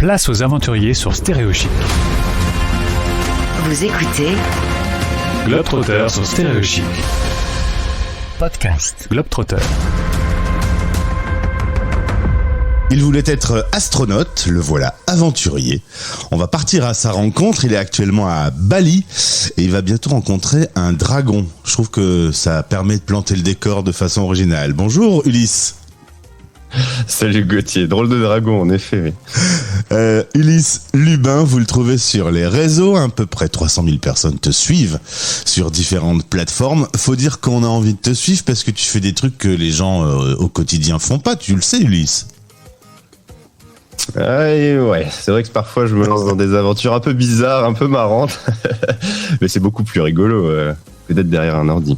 Place aux aventuriers sur Stéréo Chic. Vous écoutez Globetrotter sur Stéréo Chic. Podcast Globetrotter. Il voulait être astronaute, le voilà aventurier. On va partir à sa rencontre, il est actuellement à Bali et il va bientôt rencontrer un dragon. Je trouve que ça permet de planter le décor de façon originale. Bonjour Ulysse. Salut Gauthier, drôle de dragon en effet. Oui. Ulysse Lubin, vous le trouvez sur les réseaux, à peu près 300 000 personnes te suivent sur différentes plateformes. Faut dire qu'on a envie de te suivre parce que tu fais des trucs que les gens au quotidien font pas, tu le sais Ulysse. Ouais, c'est vrai que parfois je me lance dans des aventures un peu bizarres, un peu marrantes, mais c'est beaucoup plus rigolo que d'être derrière un ordi.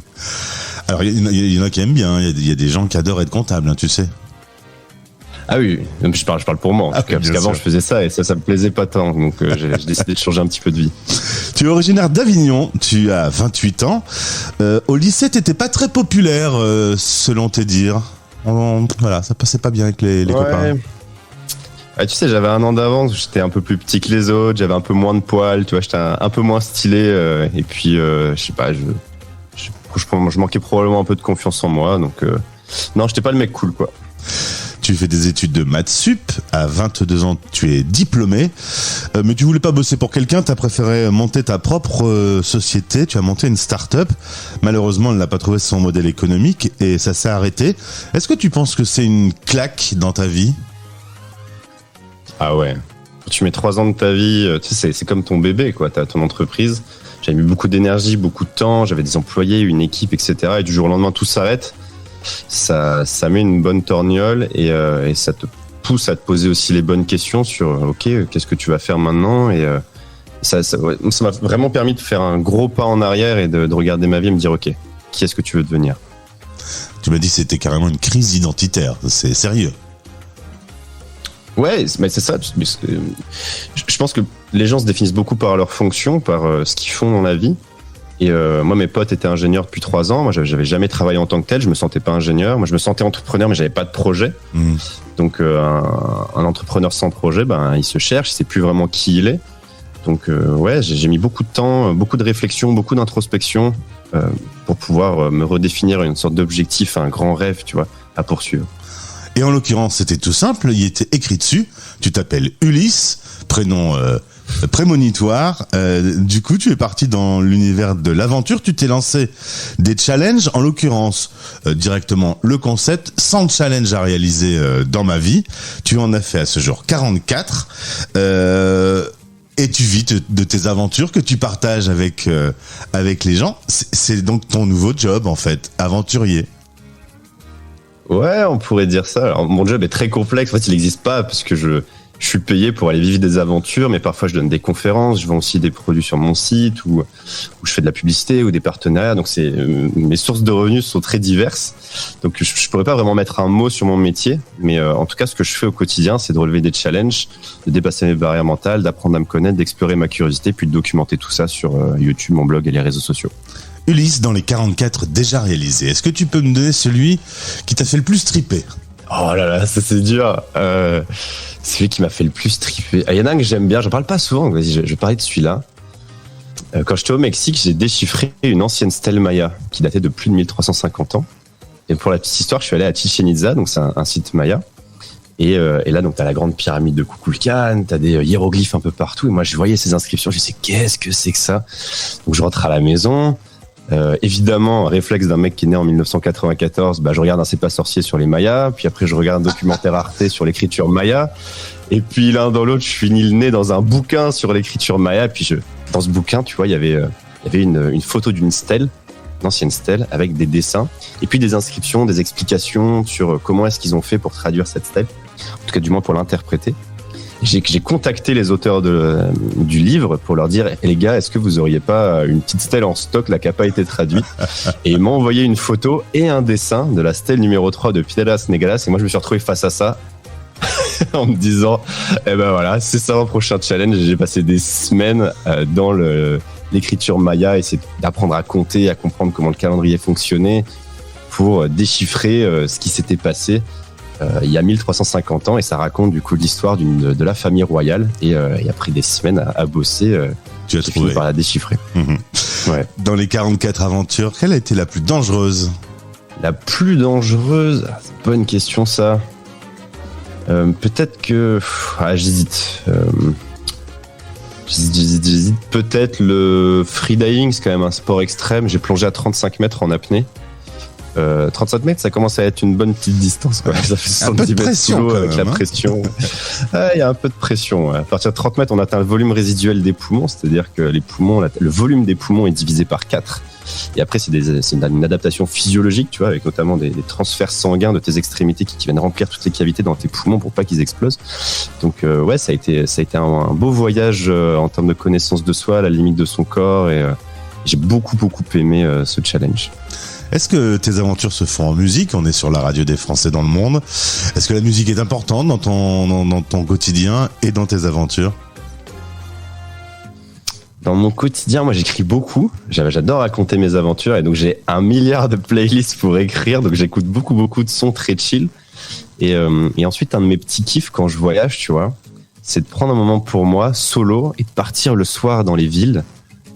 Alors il y en a qui aiment bien, il y a des gens qui adorent être comptables, hein, tu sais. Ah oui, je parle pour moi en tout cas, parce qu'avant je faisais ça et ça me plaisait pas tant, donc j'ai décidé de changer un petit peu de vie. Tu es originaire d'Avignon, tu as 28 ans. Au lycée, t'étais pas très populaire, selon tes dires. Voilà, ça passait pas bien avec les copains. Ah, tu sais, j'avais un an d'avance, j'étais un peu plus petit que les autres, j'avais un peu moins de poils, tu vois, j'étais un peu moins stylé, et puis je sais pas, je manquais probablement un peu de confiance en moi, donc non, j'étais pas le mec cool, quoi. Tu fais des études de maths sup, à 22 ans tu es diplômé, mais tu voulais pas bosser pour quelqu'un, tu as préféré monter ta propre société, tu as monté une start-up. Malheureusement, elle n'a pas trouvé son modèle économique et ça s'est arrêté. Est-ce que tu penses que c'est une claque dans ta vie ? Ah ouais, quand tu mets 3 ans de ta vie, tu sais, c'est comme ton bébé, quoi. T'as ton entreprise. J'avais mis beaucoup d'énergie, beaucoup de temps, j'avais des employés, une équipe, etc. Et du jour au lendemain, tout s'arrête. Ça met une bonne torgnole et ça te pousse à te poser aussi les bonnes questions sur ok, qu'est-ce que tu vas faire maintenant, et ça m'a vraiment permis de faire un gros pas en arrière et de regarder ma vie et me dire ok, qui est-ce que tu veux devenir. Tu m'as dit que c'était carrément une crise identitaire, c'est sérieux. Ouais, mais c'est ça. Je pense que les gens se définissent beaucoup par leur fonction, par ce qu'ils font dans la vie. Et moi, mes potes étaient ingénieurs depuis 3 ans. Moi, j'avais jamais travaillé en tant que tel. Je me sentais pas ingénieur. Moi, je me sentais entrepreneur, mais j'avais pas de projet. Donc, un entrepreneur sans projet, il se cherche. Il sait plus vraiment qui il est. Donc, ouais, j'ai mis beaucoup de temps, beaucoup de réflexion, beaucoup d'introspection pour pouvoir me redéfinir une sorte d'objectif, un grand rêve, tu vois, à poursuivre. Et en l'occurrence, c'était tout simple, il était écrit dessus, tu t'appelles Ulysse, prénom prémonitoire, du coup tu es parti dans l'univers de l'aventure, tu t'es lancé des challenges, en l'occurrence directement le concept, 100 challenges à réaliser dans ma vie, tu en as fait à ce jour 44, et tu vis de tes aventures que tu partages avec les gens, c'est donc ton nouveau job en fait, aventurier. Ouais, on pourrait dire ça. Alors, mon job est très complexe. En fait, il n'existe pas parce que je suis payé pour aller vivre des aventures, mais parfois je donne des conférences, je vends aussi des produits sur mon site où je fais de la publicité ou des partenariats. Donc, mes sources de revenus sont très diverses. Donc, je pourrais pas vraiment mettre un mot sur mon métier, mais en tout cas, ce que je fais au quotidien, c'est de relever des challenges, de dépasser mes barrières mentales, d'apprendre à me connaître, d'explorer ma curiosité, puis de documenter tout ça sur YouTube, mon blog et les réseaux sociaux. Ulysse, dans les 44 déjà réalisés, est-ce que tu peux me donner celui qui t'a fait le plus triper ? Oh là là, ça c'est dur. Celui qui m'a fait le plus triper. Il y en a un que j'aime bien, j'en parle pas souvent, vas-y, je vais parler de celui-là. Quand j'étais au Mexique, j'ai déchiffré une ancienne stèle maya qui datait de plus de 1350 ans. Et pour la petite histoire, je suis allé à Chichén Itzá, donc c'est un site maya. Et là, donc, t'as la grande pyramide de Kukulkan, t'as des hiéroglyphes un peu partout. Et moi, je voyais ces inscriptions, je me disais, qu'est-ce que c'est que ça ? Donc, je rentre à la maison. Évidemment, réflexe d'un mec qui est né en 1994, je regarde un C'est pas sorcier sur les Mayas, puis après je regarde un documentaire Arte sur l'écriture maya, et puis l'un dans l'autre, je finis le nez dans un bouquin sur l'écriture maya, puis dans ce bouquin, tu vois, il y avait une photo d'une stèle, une ancienne stèle, avec des dessins, et puis des inscriptions, des explications sur comment est-ce qu'ils ont fait pour traduire cette stèle, en tout cas du moins pour l'interpréter. J'ai contacté les auteurs du livre pour leur dire les gars, est-ce que vous auriez pas une petite stèle en stock là qui n'a pas été traduite, et ils m'ont envoyé une photo et un dessin de la stèle numéro 3 de Piedras Negras, et moi je me suis retrouvé face à ça en me disant voilà, c'est ça mon prochain challenge. J'ai passé des semaines dans l'écriture maya, essayer d'apprendre à compter, à comprendre comment le calendrier fonctionnait pour déchiffrer ce qui s'était passé. il y a 1350 ans, et ça raconte du coup l'histoire de la famille royale. Et après des semaines à bosser, Tu as j'ai trouvé. fini par la déchiffrer. Mhm. Ouais. Dans les 44 aventures, quelle a été la plus dangereuse? La plus dangereuse, c'est une bonne question ça. Peut-être que... j'hésite. J'hésite. Peut-être le freediving, c'est quand même un sport extrême. J'ai plongé à 35 mètres en apnée. 35 mètres, ça commence à être une bonne petite distance, quoi. Ça fait Un peu de 70 mètres pression, sous l'eau quand avec même, la hein. pression. Il y a un peu de pression. Ouais. À partir de 30 mètres, on atteint le volume résiduel des poumons, c'est-à-dire que les poumons, le volume des poumons est divisé par 4. Et après, c'est une adaptation physiologique, tu vois, avec notamment des transferts sanguins de tes extrémités qui viennent remplir toutes les cavités dans tes poumons pour pas qu'ils explosent. Donc, ouais, ça a été un beau voyage en termes de connaissance de soi, à la limite de son corps, et j'ai beaucoup aimé ce challenge. Est-ce que tes aventures se font en musique? On est sur la radio des Français dans le monde. Est-ce que la musique est importante dans ton quotidien et dans tes aventures? Dans mon quotidien, moi, j'écris beaucoup. J'adore raconter mes aventures, et donc j'ai 1 milliard de playlists pour écrire. Donc j'écoute beaucoup de sons très chill. Et ensuite, un de mes petits kiffs quand je voyage, tu vois, c'est de prendre un moment pour moi, solo, et de partir le soir dans les villes.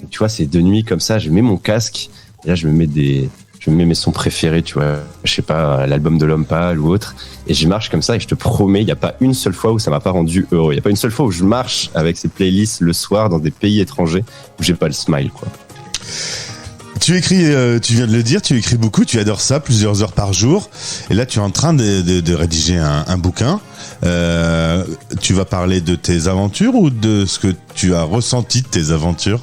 Donc, tu vois, c'est de nuit comme ça, je mets mon casque, et là, je me mets mes sons préférés, tu vois, je sais pas, l'album de L'Homme Pâle ou autre, et je marche comme ça, et je te promets, il n'y a pas une seule fois où ça m'a pas rendu heureux. Il n'y a pas une seule fois où je marche avec ces playlists le soir dans des pays étrangers où j'ai pas le smile, quoi. Tu écris, tu viens de le dire, tu écris beaucoup, tu adores ça, plusieurs heures par jour. Et là, tu es en train de rédiger un bouquin. Tu vas parler de tes aventures ou de ce que tu as ressenti de tes aventures?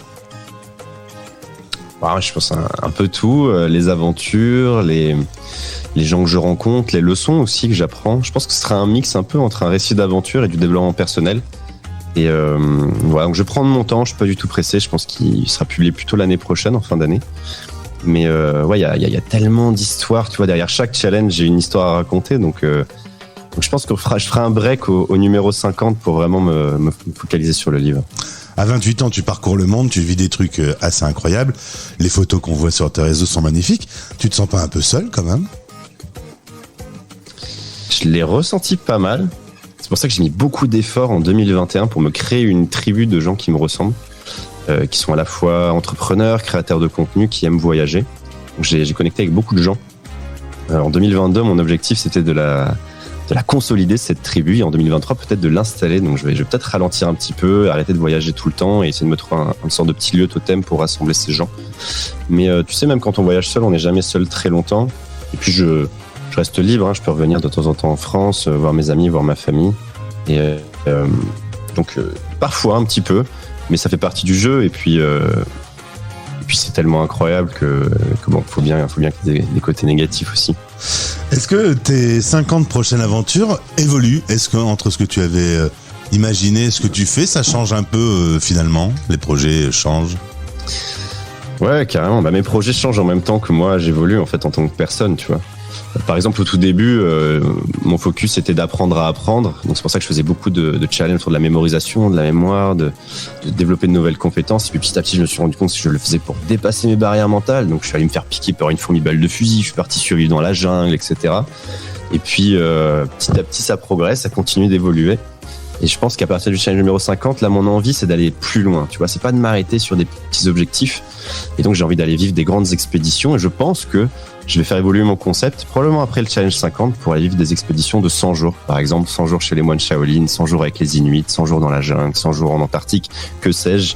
Je pense un peu tout, les aventures, les gens que je rencontre, les leçons aussi que j'apprends. Je pense que ce sera un mix un peu entre un récit d'aventure et du développement personnel. Et voilà, donc je prends mon temps, je suis pas du tout pressé. Je pense qu'il sera publié plutôt l'année prochaine, en fin d'année. Mais ouais, il y a tellement d'histoires, tu vois. Derrière chaque challenge, j'ai une histoire à raconter. Donc je pense que je ferai un break au numéro 50 pour vraiment me focaliser sur le livre. À 28 ans, tu parcours le monde, tu vis des trucs assez incroyables. Les photos qu'on voit sur tes réseaux sont magnifiques. Tu te sens pas un peu seul quand même? Je l'ai ressenti pas mal. C'est pour ça que j'ai mis beaucoup d'efforts en 2021 pour me créer une tribu de gens qui me ressemblent, qui sont à la fois entrepreneurs, créateurs de contenu, qui aiment voyager. Donc j'ai connecté avec beaucoup de gens. En 2022, mon objectif, c'était de la consolider, cette tribu, et en 2023, peut-être de l'installer. Donc je vais peut-être ralentir un petit peu, arrêter de voyager tout le temps et essayer de me trouver une sorte de petit lieu totem pour rassembler ces gens. Mais tu sais, même quand on voyage seul, on n'est jamais seul très longtemps. Et puis je reste libre, hein. Je peux revenir de temps en temps en France, voir mes amis, voir ma famille. Et donc parfois un petit peu, mais ça fait partie du jeu. Et puis c'est tellement incroyable que bon, faut bien qu'il y ait des côtés négatifs aussi. Est-ce que tes 50 prochaines aventures évoluent? Est-ce que entre ce que tu avais imaginé et ce que tu fais, ça change un peu finalement? Les projets changent? Ouais, carrément. Mes projets changent en même temps que moi j'évolue en fait en tant que personne, tu vois. Par exemple, au tout début, mon focus était d'apprendre à apprendre. Donc c'est pour ça que je faisais beaucoup de challenges autour de la mémorisation, de la mémoire, de développer de nouvelles compétences. Et puis petit à petit, je me suis rendu compte que je le faisais pour dépasser mes barrières mentales. Donc je suis allé me faire piquer par une fourmi balle de fusil, je suis parti survivre dans la jungle, etc. Et puis petit à petit, ça progresse, ça continue d'évoluer. Et je pense qu'à partir du challenge numéro 50, là, mon envie, c'est d'aller plus loin. Tu vois, c'est pas de m'arrêter sur des petits objectifs. Et donc, j'ai envie d'aller vivre des grandes expéditions. Et je pense que je vais faire évoluer mon concept, probablement après le challenge 50, pour aller vivre des expéditions de 100 jours. Par exemple, 100 jours chez les moines Shaolin, 100 jours avec les Inuits, 100 jours dans la jungle, 100 jours en Antarctique, que sais-je.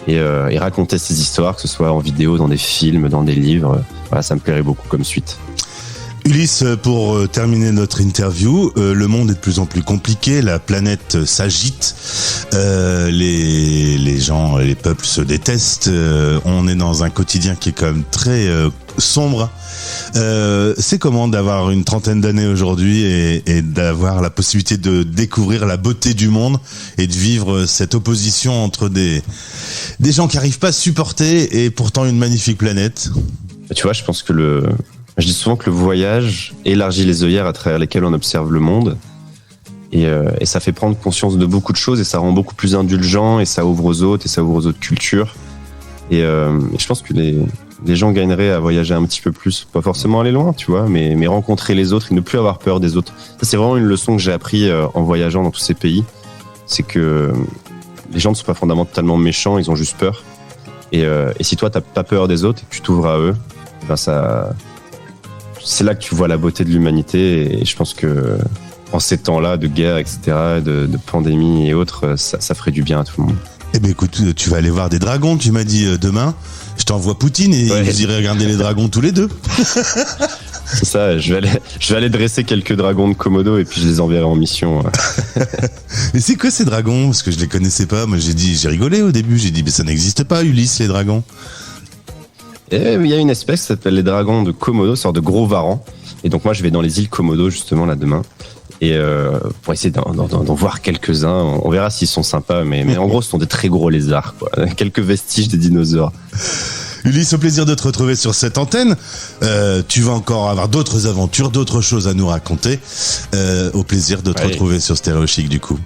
Et raconter ces histoires, que ce soit en vidéo, dans des films, dans des livres. Voilà, ça me plairait beaucoup comme suite. Ulysse, pour terminer notre interview, le monde est de plus en plus compliqué, la planète s'agite, les gens, les peuples se détestent, on est dans un quotidien qui est quand même très sombre. C'est comment d'avoir une trentaine d'années aujourd'hui et d'avoir la possibilité de découvrir la beauté du monde et de vivre cette opposition entre des gens qui n'arrivent pas à se supporter et pourtant une magnifique planète? Tu vois, je pense que je dis souvent que le voyage élargit les œillères à travers lesquelles on observe le monde. Et ça fait prendre conscience de beaucoup de choses et ça rend beaucoup plus indulgent et ça ouvre aux autres et ça ouvre aux autres cultures. Et je pense que les gens gagneraient à voyager un petit peu plus, pas forcément aller loin, tu vois, mais rencontrer les autres et ne plus avoir peur des autres. Ça, c'est vraiment une leçon que j'ai appris en voyageant dans tous ces pays. C'est que les gens ne sont pas fondamentalement méchants, ils ont juste peur. Et si toi, t'as pas peur des autres et que tu t'ouvres à eux, ben c'est là que tu vois la beauté de l'humanité. Et je pense que en ces temps-là de guerre, etc., de pandémie et autres, ça ferait du bien à tout le monde. Eh ben écoute, tu vas aller voir des dragons, tu m'as dit demain. Je t'envoie Poutine et vous irez regarder les dragons tous les deux. C'est ça, je vais aller dresser quelques dragons de Komodo et puis je les enverrai en mission. Mais c'est quoi ces dragons? Parce que je les connaissais pas. Moi j'ai rigolé au début, j'ai dit mais ça n'existe pas, Ulysse, les dragons. Et il y a une espèce qui s'appelle les dragons de Komodo, sorte de gros varans. Et donc moi je vais dans les îles Komodo justement là demain. Et pour essayer d'en voir quelques-uns, on verra s'ils sont sympas, mais en gros ce sont des très gros lézards, quoi. Quelques vestiges des dinosaures. Ulysse, au plaisir de te retrouver sur cette antenne. Tu vas encore avoir d'autres aventures, d'autres choses à nous raconter. Au plaisir de te retrouver sur Stéréo Chic du coup.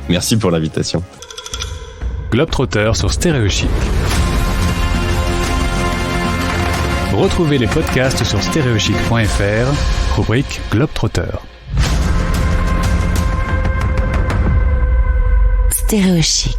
Merci pour l'invitation. Globetrotter sur Stéréo Chic. Retrouvez les podcasts sur stéréochic.fr, rubrique Globetrotter. Stéréo Chic.